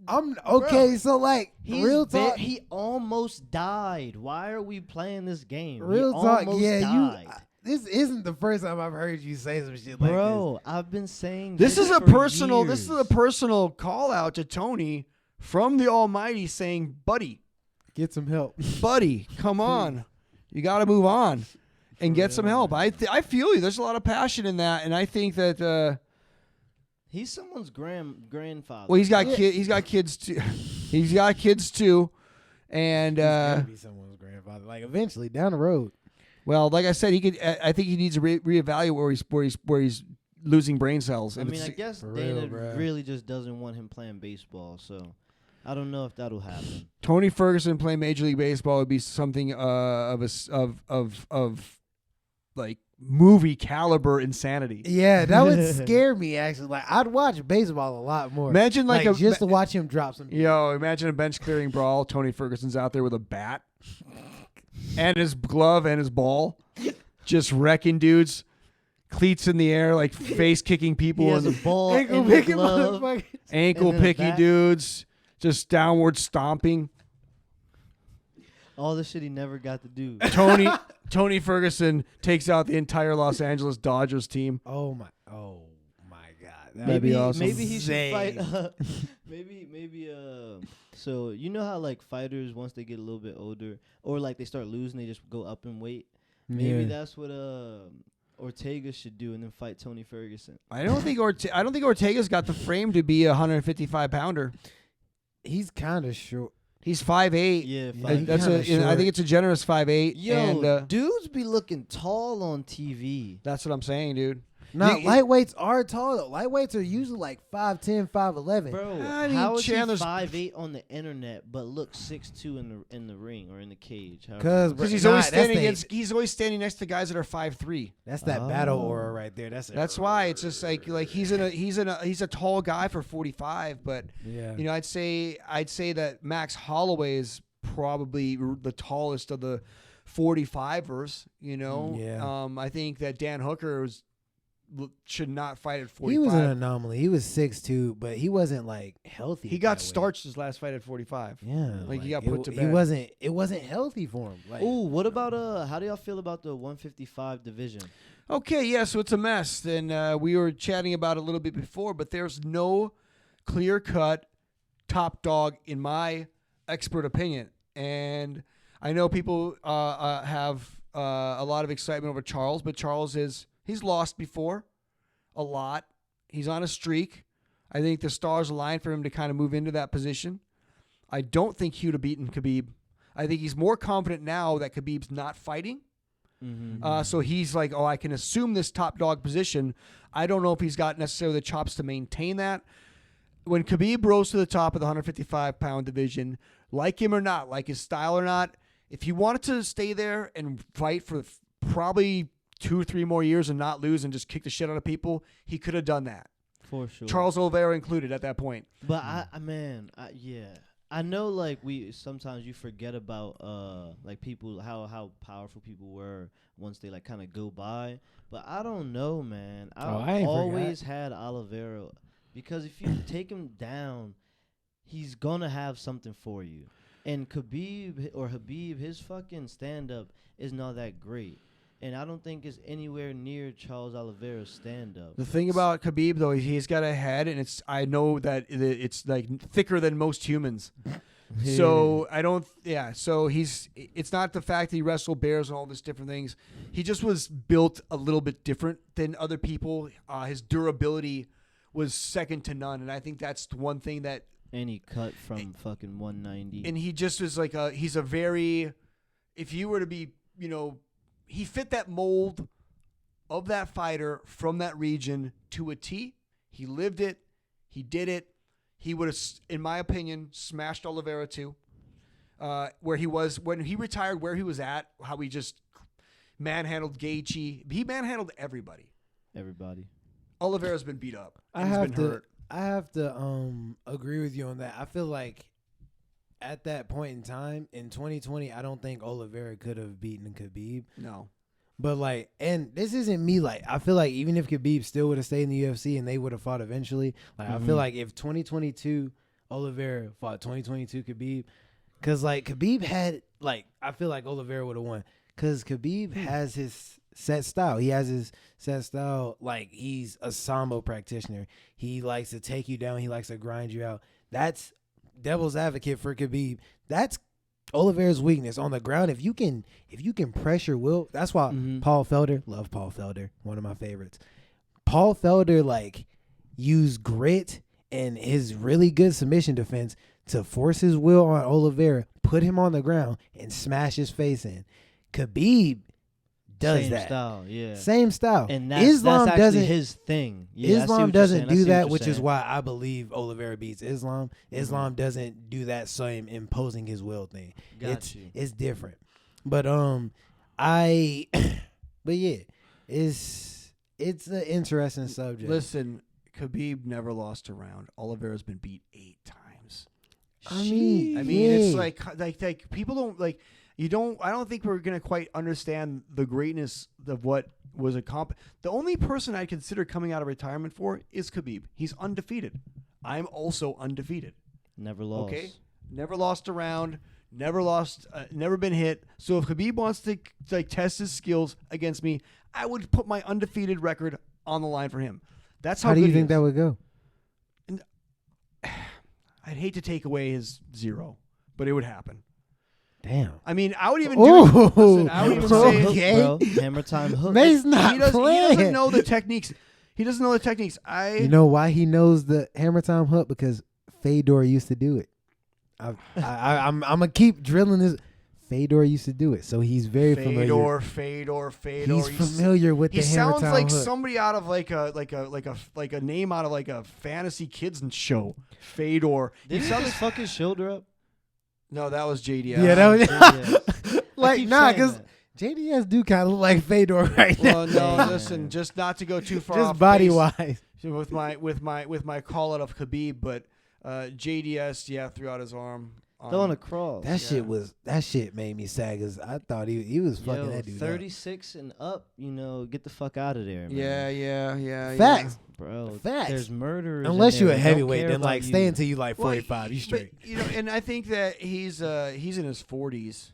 I'm okay. Bro, So like, real talk. he almost died. Why are we playing this game? Real he talk. almost Yeah, died. This isn't the first time I've heard you say some shit like Bro, I've been saying This is a for personal. years. This is a personal call out to Tony from the Almighty, saying, "Buddy, this. Get some help. buddy, come on, you got to move on and get some help." I feel you. There's a lot of passion in that, and I think that. He's someone's grandfather. Well, he's got He's got kids too. He's got kids too, and He's gotta be someone's grandfather. Like eventually down the road. well, like I said, he could. I think he needs to reevaluate where he's losing brain cells. I And mean, I it's- guess For Dana real, bro. really just doesn't want him playing baseball. So I don't know if that'll happen. Tony Ferguson playing Major League Baseball would be something of like movie caliber insanity. Yeah, that would scare me actually. Like I'd watch baseball a lot more. Imagine like just to watch him drop some. Imagine a bench clearing brawl. Tony Ferguson's out there with a bat and his glove and his ball, just wrecking dudes. Cleats in the air, like face kicking people. He has and a ball ankle in the picking glove. motherfuckers. ankle and then a picky bat. dudes, just downward stomping. All the shit he never got to do. Tony Ferguson takes out the entire Los Angeles Dodgers team. Oh my God. That'd Maybe be awesome. Maybe he should fight. insane. Maybe. So you know how like fighters once they get a little bit older, or like they start losing, they just go up in weight. Maybe that's what Ortega should do, and then fight Tony Ferguson. I don't think Ortega's got the frame to be a 155 pounder. He's kind of short. He's 5'8". Yeah, Yeah, fight. he That's kinda short. I think it's a generous 5'8". Yo, and dudes be looking tall on TV. that's what I'm saying, dude. Nah, You- lightweights are tall though. Lightweights are usually like 5'10", 5'11". Bro, I mean, how is Chandler's- he 5'8" on the internet but looks 6'2" in the ring or in the cage? Because he's always standing he's always standing next to guys that are 5'3". That's that battle Oh. aura right there. That's why it's just like he's a tall guy for 45, but yeah. you know I'd say that Max Holloway is probably the tallest of the 45ers. You know, Yeah. I think that Dan Hooker should not fight at 45. He was an anomaly. He was 6'2", but he wasn't like healthy. He at got that weight. starched his last fight at 45. Yeah, Like, he got it put to w- bed. It wasn't healthy for him. Like, Ooh, what about how do y'all feel about the 155 division? Okay, yeah, so it's a mess. And we were chatting about it a little bit before, but there's no clear-cut top dog in my expert opinion. And I know people have a lot of excitement over Charles, but Charles he's lost before a lot. He's on a streak. I think the stars align for him to kind of move into that position. I don't think Hugh beaten Khabib. I think he's more confident now that Khabib's not fighting. Mm-hmm. So he's like, I can assume this top dog position. I don't know if he's got necessarily the chops to maintain that. When Khabib rose to the top of the 155-pound division, like him or not, like his style or not, if he wanted to stay there and fight for probably 2 or 3 more years and not lose and just kick the shit out of people, he could have done that. For sure. Charles Oliveira included at that point. But I know like sometimes you forget about like people how powerful people were once they like kind of go by. But I don't know, man. I ain't always had Oliveira because if you take him down, he's gonna have something for you. And Habib, his fucking stand up is not that great. And I don't think it's anywhere near Charles Oliveira's stand-up. The thing about Khabib, though, he's got a head, and I know that it's like thicker than most humans. So I don't, so it's not the fact that he wrestled bears and all these different things. He just was built a little bit different than other people. His durability was second to none. And I think that's the one thing that. And he cut from fucking 190. And he just was like he's a very, if you were to be, he fit that mold of that fighter from that region to a T. He lived it. He did it. He would have, in my opinion, smashed Oliveira too. Where he was when he retired, where he was at, how he just manhandled Gaethje. He manhandled everybody. Everybody. Oliveira's been beat up. I And he's been hurt. have to agree with you on that. I feel like at that point in time in 2020, I don't think Oliveira could have beaten Khabib. No. But like, and this isn't me. Like, I feel like even if Khabib still would have stayed in the UFC and they would have fought eventually, like I feel like if 2022 Oliveira fought 2022 Khabib, because like Khabib had like I feel like Oliveira would have won because Khabib has his set style. He has his set style. Like he's a sambo practitioner. He likes to take you down. He likes to grind you out. That's devil's advocate for Khabib. That's Oliveira's weakness on the ground. If you can pressure Will, that's why Paul Felder, love Paul Felder, one of my favorites. Paul Felder like used grit and his really good submission defense to force his will on Oliveira, put him on the ground, and smash his face in. Khabib does Same that. style, yeah. Same style. And that's Islam actually doesn't. his thing. Yeah, I see what Islam you're doesn't saying. I do see what that, you're which is saying. why I believe Oliveira beats Islam. Islam doesn't do that same imposing his will thing. Got you. It's different. But I but yeah, it's an interesting subject. Listen, Khabib never lost a round. Oliveira's been beat 8 times. I mean, It's yeah. like people don't like. You don't. I don't think we're gonna quite understand the greatness of what was a comp. The only person I consider coming out of retirement for is Khabib. He's undefeated. I'm also undefeated. Never lost. Okay, never lost a round. Never lost. Never been hit. So if Khabib wants to like test his skills against me, I would put my undefeated record on the line for him. That's how. How do good you he think is. that would go? I'd hate to take away his 0, but it would happen. Damn. I mean, I would even do Ooh. it. Listen, I would even say Okay. Bro, hammer time hook. Mace not he playing. doesn't know the techniques. He doesn't know the techniques. You know why he knows the hammer time hook? Because Fedor used to do it. I'm gonna keep drilling this. Fedor used to do it, so he's very familiar. Fedor. He's familiar with He the hammer sounds time like hook. somebody out of like a name out of like a fantasy kids show. Fedor. Did he just fuck his shoulder up? No, that was JDS. Yeah, that was JDS. I like keep nah, saying because that. JDS do kind of look like Fedor right now. Well, no, Yeah. listen, just not to go too far Just off body base wise. with my call out of Khabib, but JDS threw out his arm. Throwing a cross. That shit made me sad because I thought he was fucking that dude up. 36 and up, get the fuck out of there, man. Yeah. Facts. Bro, Facts. there's murderers. Unless in you're there a that don't heavyweight, care then about like you. stay until you like Well, 45. You straight. But, and I think that he's in his 40s.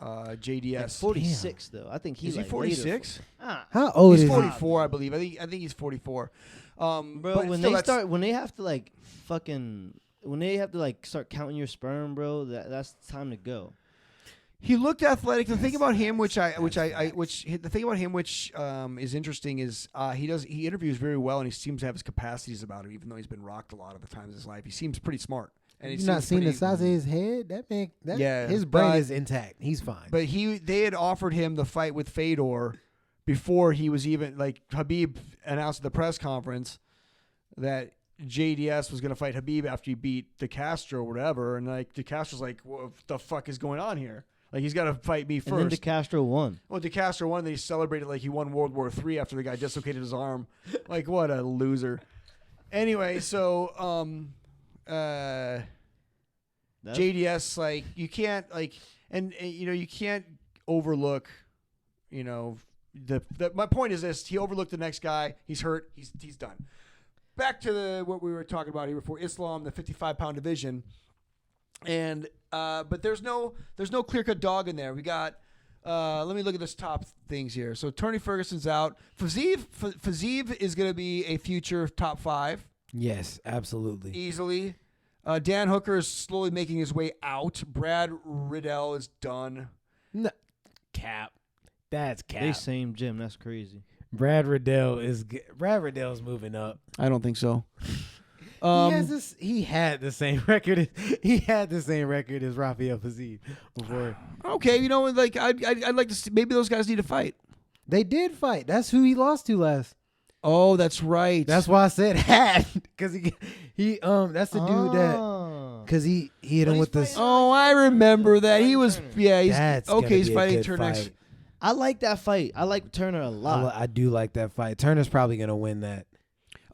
JDS. Like 46 though. I think Is he like 46? How old He's is he? 44, I believe. I think he's 44. Bro, but when still, they have to like start counting your sperm, bro, that's time to go. he looked athletic. The thing about him, which is interesting, is he interviews very well, and he seems to have his capacities about him, even though he's been rocked a lot of the times in his life. He seems pretty smart. And he You not seems seen the pretty- size of his head? That man, Yeah, his brain but- is intact. He's fine. But they had offered him the fight with Fedor before he was even like Habib announced at the press conference that JDS was going to fight Habib after he beat DeCastro or whatever, and like DeCastro's like, what the fuck is going on here? Like he's got to fight me And then first. DeCastro won. Well, DeCastro won, and then he celebrated like he won World War III after the guy dislocated his arm. Like what a loser. Anyway, so JDS, like you can't like, and you can't overlook, my point is this: he overlooked the next guy. He's hurt. He's done. Back to what we were talking about here before, Islam, the 55-pound division, and but there's no clear cut dog in there. We got. Let me look at this top things here. So Tony Ferguson's out. Fiziev is going to be a future top 5 yes, absolutely. easily. Dan Hooker is slowly making his way out. Brad Riddell is done. No, cap. That's cap. They same gym. That's crazy. Brad Riddell's moving up. I don't think so. He had the same record. He had the same record as Rafael Fiziev before. Okay, like I'd like to see, maybe those guys need to fight. They did fight. That's who he lost to last. Oh, that's right. That's why I said had, because he that's the dude that because he hit him with this. Oh, I remember that. He was he's That's okay. gonna He's be a fighting good Turner next. fight. I like that fight. I like Turner a lot. I do like that fight. Turner's probably gonna win that.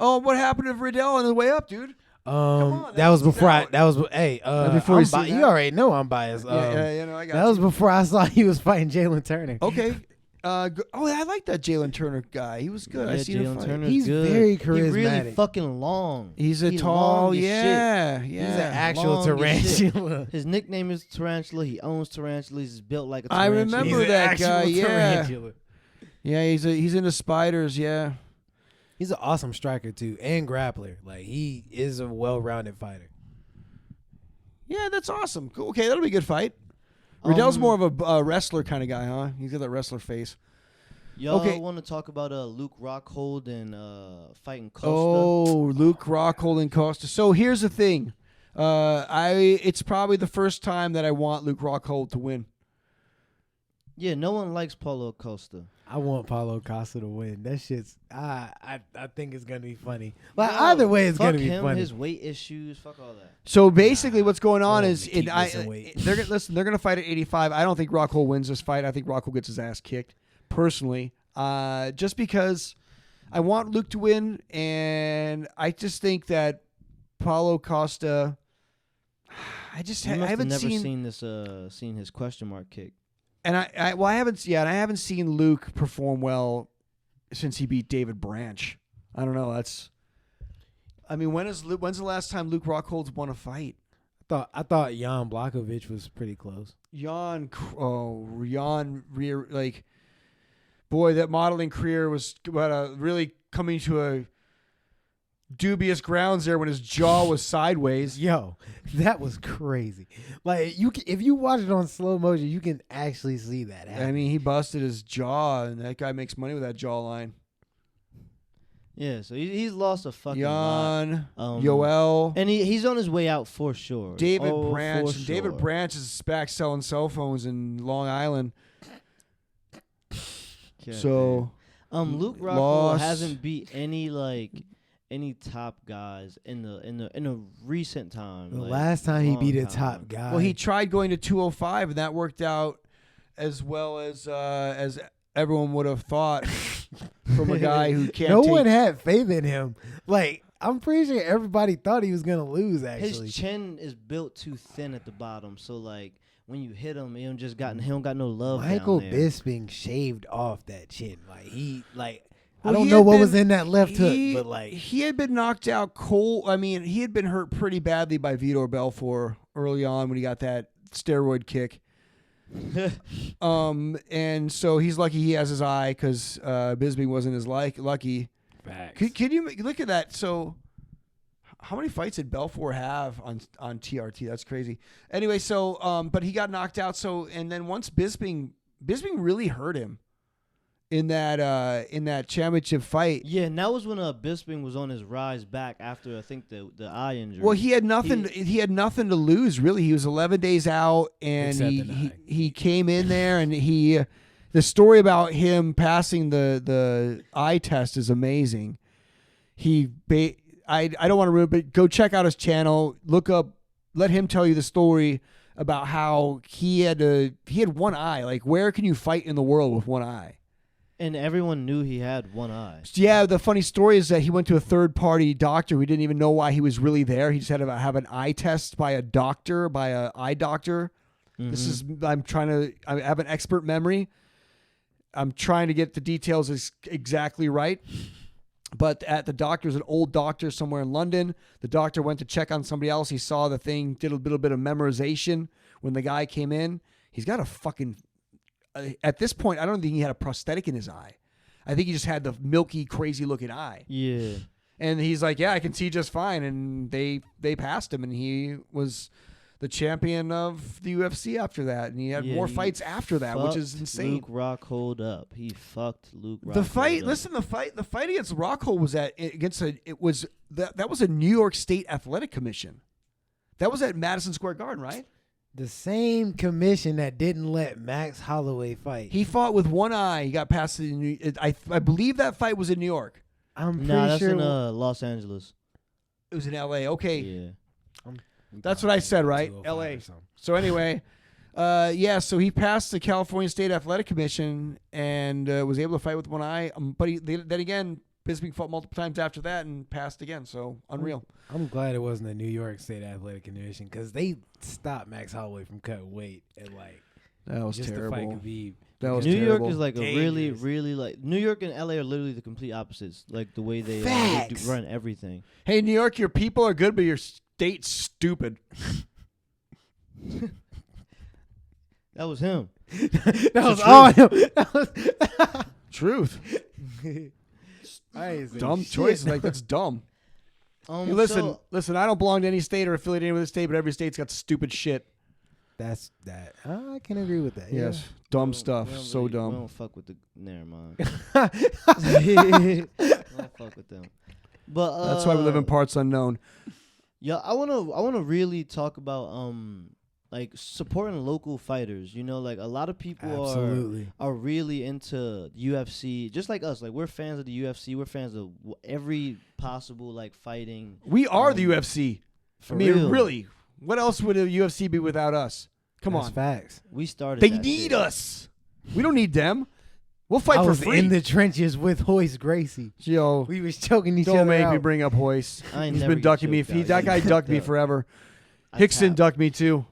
Oh, what happened to Riddell on the way up, dude? on, That was before I. out. That was hey. before I'm you see you that? already know I'm biased. I got that was before I saw he was fighting Jalen Turner. okay. I like that Jalen Turner guy. He was good. I Yeah, seen him Jalen fight. Turner's He's good. very He really charismatic. fucking long. He's a He tall, long as shit. yeah. He's an actual long as shit. tarantula. His nickname is Tarantula. He owns tarantulas. He's built like a I tarantula. remember He's an that actual guy, yeah. tarantula. Yeah, he's into spiders. Yeah. He's an awesome striker too, and grappler. Like he is a well-rounded fighter. Yeah, that's awesome. Cool. Okay, that'll be a good fight. Riddell's more of a wrestler kind of guy, huh? He's got that wrestler face. Y'all Okay. want to talk about Luke Rockhold and fighting Costa? Oh, Luke Rockhold and Costa. So here's the thing. It's probably the first time that I want Luke Rockhold to win. Yeah, no one likes Paulo Costa. I want Paulo Costa to win. That shit's I think it's gonna be funny. But No, either way, it's fuck gonna be him, funny. his weight issues, fuck all that. So basically, what's going on I is want him to keep missing weight. they're gonna fight at 85. I don't think Rockhold wins this fight. I think Rockhold gets his ass kicked personally, just because I want Luke to win, and I just think that Paulo Costa. I haven't never seen this seen his question mark kick. and I haven't seen Luke perform well since he beat David Branch. I don't know. I mean, when's the last time Luke Rockhold's won a fight? I thought Jan Blachowicz was pretty close. Jan, boy, that modeling career was really coming to a dubious grounds there when his jaw was sideways. Yo, that was crazy. Like if you watch it on slow motion, you can actually see that happen. I mean, he busted his jaw, and that guy makes money with that jawline. Yeah, so he's lost a fucking lot. Jan, Yoel, And he's on his way out for sure. David Oh, Branch. for sure. David Branch is back selling cell phones in Long Island. God So damn. Luke Rockhold lost. hasn't beat any top guys in the recent time. The like, last time he long beat a time. top guy. well, he tried going to 205, and that worked out as well as everyone would have thought from a guy who can't. no take, one had faith in him. Like I'm pretty sure everybody thought he was gonna lose. Actually, His chin is built too thin at the bottom, so like when you hit him, he don't got no love. Michael down there. Bisping shaved off that chin. I Well, don't he know had what been- was in that left he- hook, but like he had been knocked out cold. I mean, he had been hurt pretty badly by Vitor Belfort early on when he got that steroid kick. And so he's lucky he has his eye because Bisping wasn't as lucky. facts. Can you look at that? So, how many fights did Belfort have on TRT? That's crazy. Anyway, so but he got knocked out. So, and then once Bisping really hurt him in that championship fight. Yeah, and that was when Bisping was on his rise back after I think the eye injury. Well, he had nothing. He had nothing to lose, really. He was 11 days out, and Except an eye. he came in there, and the story about him passing the eye test is amazing. I don't want to ruin it, but go check out his channel. Look up, let him tell you the story about how he had one eye. Like, where can you fight in the world with one eye? and everyone knew he had one eye. Yeah, the funny story is that he went to a third-party doctor who didn't even know why he was really there. He just had to have an eye test by an eye doctor. Mm-hmm. I have an expert memory. I'm trying to get the details exactly right. But at the doctor's an old doctor somewhere in London. The doctor went to check on somebody else. He saw the thing, did a little bit of memorization. When the guy came in, he's got a fucking... at this point, I don't think he had a prosthetic in his eye. I think he just had the milky, crazy-looking eye. Yeah. And he's like, yeah, I can see just fine. And they passed him, and he was the champion of the UFC after that. And he had more fights after that, which is insane. Luke Rockhold up. He fucked Luke Rockhold The fight, up. listen, the fight against Rockhold was that was a New York State Athletic Commission. That was at Madison Square Garden, right? The same commission that didn't let Max Holloway fight. He fought with one eye. He got past I believe that fight was in New York. I'm pretty Nah, that's sure in Los Angeles. It was in L.A. Okay. Yeah. That's what I said, right? 205 L.A. or something. So anyway, so he passed the California State Athletic Commission and was able to fight with one eye. But then again, Bisping fought multiple times after that and passed again. So unreal. I'm glad it wasn't the New York State Athletic Commission because they stopped Max Holloway from cutting weight and That was just terrible. the fight could be. That was New terrible. York is like a really, Dangerous. really like New York and LA are literally the complete opposites. Like the way they Facts. run everything. Hey, New York, your people are good, but your state's stupid. That was him. That was all him. That was Truth. I ain't saying Dumb shit. choice. Like, that's dumb. Hey, listen, I don't belong to any state or affiliated with a state, but every state's got stupid shit. That's that. I can agree with that. Yes. Dumb stuff. So We dumb. don't fuck with the. Never mind. We don't fuck with them. But That's why we live in parts unknown. Yeah, I wanna really talk about like supporting local fighters. You know, like a lot of people Absolutely. are really into UFC, just like us. Like we're fans of the UFC. We're fans of every possible like fighting. We are the UFC. For I mean, real. really, what else would a UFC be without us? Come That's on. facts. We started. They that need shit. us. We don't need them. We'll fight I for was free. in the trenches with Hoist Gracie. Yo, We was choking each other don't make out. me bring up Hoist. I ain't He's never been get ducking me. choked out. That guy You ducked me fucked up. forever. I Hickson tapped. ducked me too.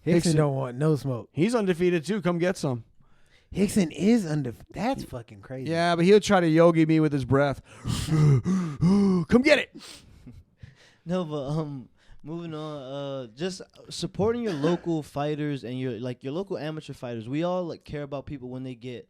Hickson Hickson- don't want no smoke. He's undefeated too. Come get some. Hickson is undefeated. That's fucking crazy. Yeah, but he'll try to yogi me with his breath. Come get it. No, but moving on. Just supporting your local fighters and your local amateur fighters. We all like care about people when they get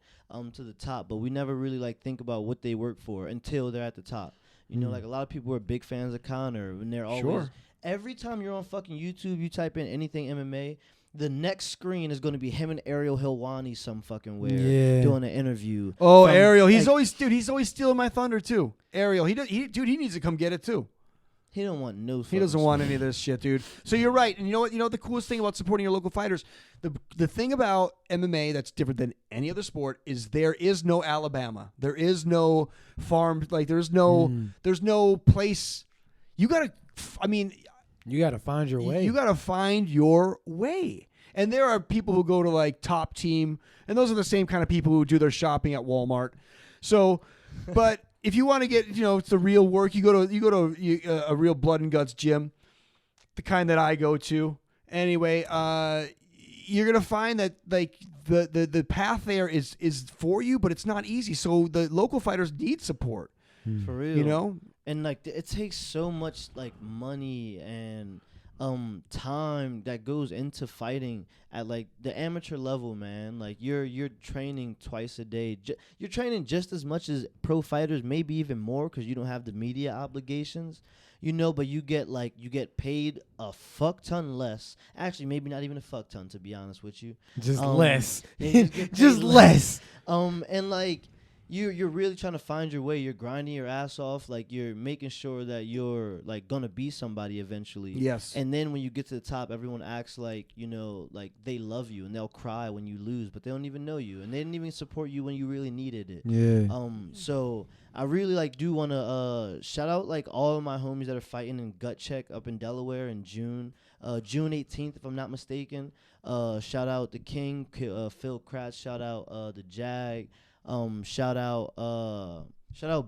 to the top, but we never really like think about what they work for until they're at the top. You know, like a lot of people are big fans of Conor, and they're always Sure. every time you're on fucking YouTube, you type in anything MMA. The next screen is going to be him and Ariel Helwani some fucking where Yeah. doing an interview. Oh, from, Ariel, he's like, always stealing my thunder too. Ariel, he needs to come get it too. he don't want no. He doesn't fucking want smoke. any of this shit, dude. So you're right. And you know what? You know the coolest thing about supporting your local fighters? The thing about MMA that's different than any other sport is there is no Alabama. There is no farm. Like there's no place. You gotta. I mean, You got to find your way. you gotta find your way. And there are people who go to like Top Team, and those are the same kind of people who do their shopping at Walmart. So, but if you want to get, it's the real work, you go to a real blood and guts gym, the kind that I go to. Anyway, you're gonna find that like the path there is for you, but it's not easy. So the local fighters need support. For real. You know, And like it takes so much like money and time that goes into fighting at like the amateur level, man. Like you're training twice a day. You're training just as much as pro fighters, maybe even more, because you don't have the media obligations, but you get paid a fuck ton less. Actually, maybe not even a fuck ton, to be honest with you. just Um, less. yeah, you just get paid Just less. And like you're really trying to find your way. You're grinding your ass off. Like you're making sure that you're like gonna be somebody eventually. Yes. And then when you get to the top, everyone acts like like they love you, and they'll cry when you lose, but they don't even know you, and they didn't even support you when you really needed it. Yeah. So I really do want to shout out like all of my homies that are fighting in Gut Check up in Delaware in June 18th, if I'm not mistaken. Shout out the King, Phil Kratz. Shout out the Jag. Shout out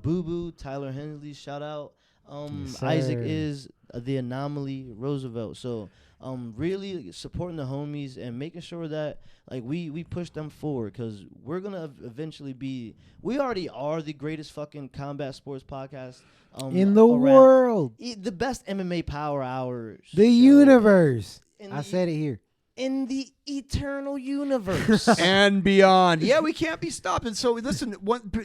Boo Boo, Tyler Hensley. Shout out Yes, Isaac sir. is the Anomaly Roosevelt. So really supporting the homies and making sure that like we push them forward, because we're gonna eventually be. We already are the greatest fucking combat sports podcast In the around. world. The best MMA Power Hour. The show universe. in I the- said it here. in the eternal universe. and beyond. Yeah, we can't be stopped. And so, listen.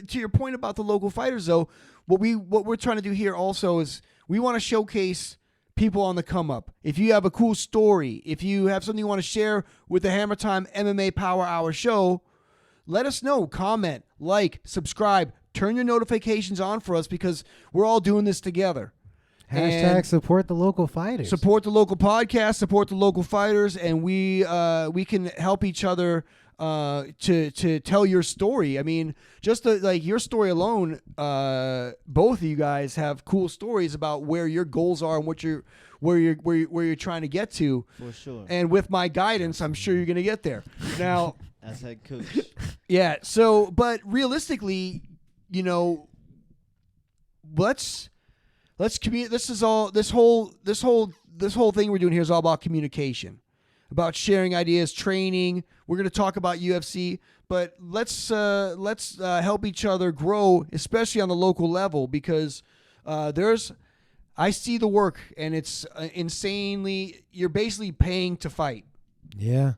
To your point about the local fighters, though, what we're trying to do here also is we want to showcase people on the come up. If you have a cool story, if you have something you want to share with the Hammertime MMA Power Hour show, let us know. Comment, like, subscribe, turn your notifications on for us, because we're all doing this together. Hashtag And support the local fighters. support the local podcast, support the local fighters, and we can help each other to tell your story. I mean, just like your story alone, both of you guys have cool stories about where your goals are and where you're trying to get to. For sure. And with my guidance, I'm sure you're going to get there. Now, As head coach. yeah. So, but realistically, let's communicate. This whole thing we're doing here is all about communication, about sharing ideas, training. We're going to talk about UFC, but let's help each other grow, especially on the local level, because I see the work, and it's insanely. You're basically paying to fight. Yeah.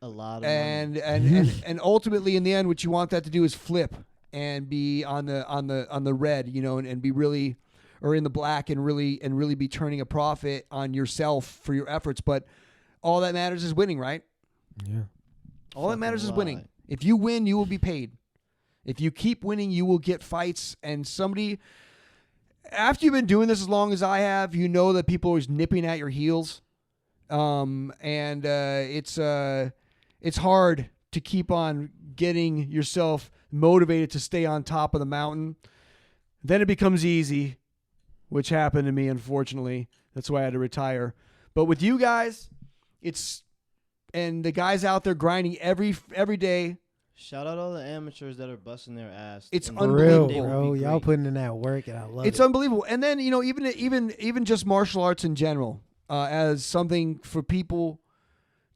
A lot of money. And ultimately, in the end, what you want that to do is flip and be on the red, and be really, or in the black, and really be turning a profit on yourself for your efforts. But all that matters is winning, right? Yeah. All that Fucking matters is lie. winning. If you win, you will be paid. If you keep winning, you will get fights. And somebody, after you've been doing this as long as I have, you know that people are always nipping at your heels. and it's hard to keep on getting yourself motivated to stay on top of the mountain. Then it becomes easy, which happened to me, unfortunately. That's why I had to retire. But with you guys, and the guys out there grinding every day. Shout out all the amateurs that are busting their ass. It's and unbelievable, they will bro. be Y'all great. putting in that work, and I love it. It's unbelievable. And then, even just martial arts in general, as something for people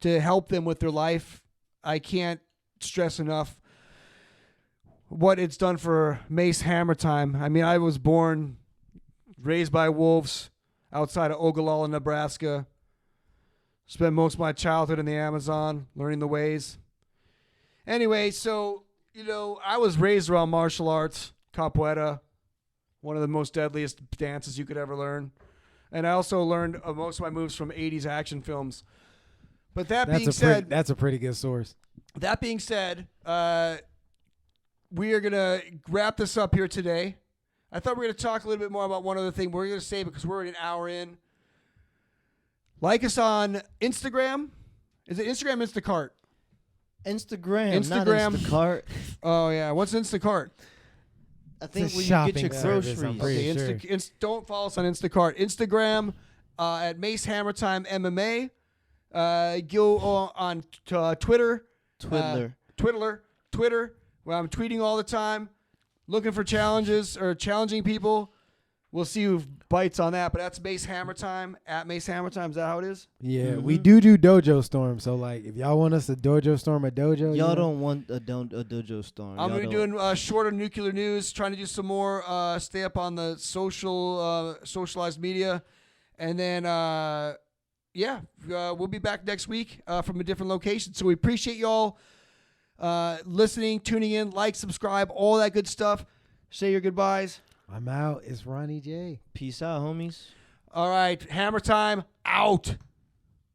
to help them with their life, I can't stress enough what it's done for Mace Hammertime. I mean, I was born, raised by wolves outside of Ogallala, Nebraska. Spent most of my childhood in the Amazon, learning the ways. Anyway, so, I was raised around martial arts, capoeira, one of the most deadliest dances you could ever learn. And I also learned most of my moves from 80s action films. But that's a pretty good source. That being said, we are going to wrap this up here today. I thought we were going to talk a little bit more about one other thing. We're going to say, because we're already an hour in. Like us on Instagram. Is it Instagram, Instacart? Instagram, not Instacart. Oh, yeah. What's Instacart? I think It's a where you shopping get your service, groceries. I'm pretty Okay, sure. don't follow us on Instacart. Instagram at Mace Hammertime MMA. Go on Twitter. Twitter, where I'm tweeting all the time, looking for challenges or challenging people. We'll see who bites on that, but that's Mace Hammertime, at Mace Hammertime. Is that how it is? Yeah, we do dojo storm. So, like, if y'all want us to dojo storm a dojo, Y'all don't want a dojo storm. I'm Y'all going to be doing shorter nuclear news, trying to do some more, stay up on the socialized media. And then, we'll be back next week from a different location. So we appreciate y'all listening, tuning in, like, subscribe, all that good stuff. Say your goodbyes. I'm out. It's Ronnie J. Peace out, homies. All right, Hammer Time out.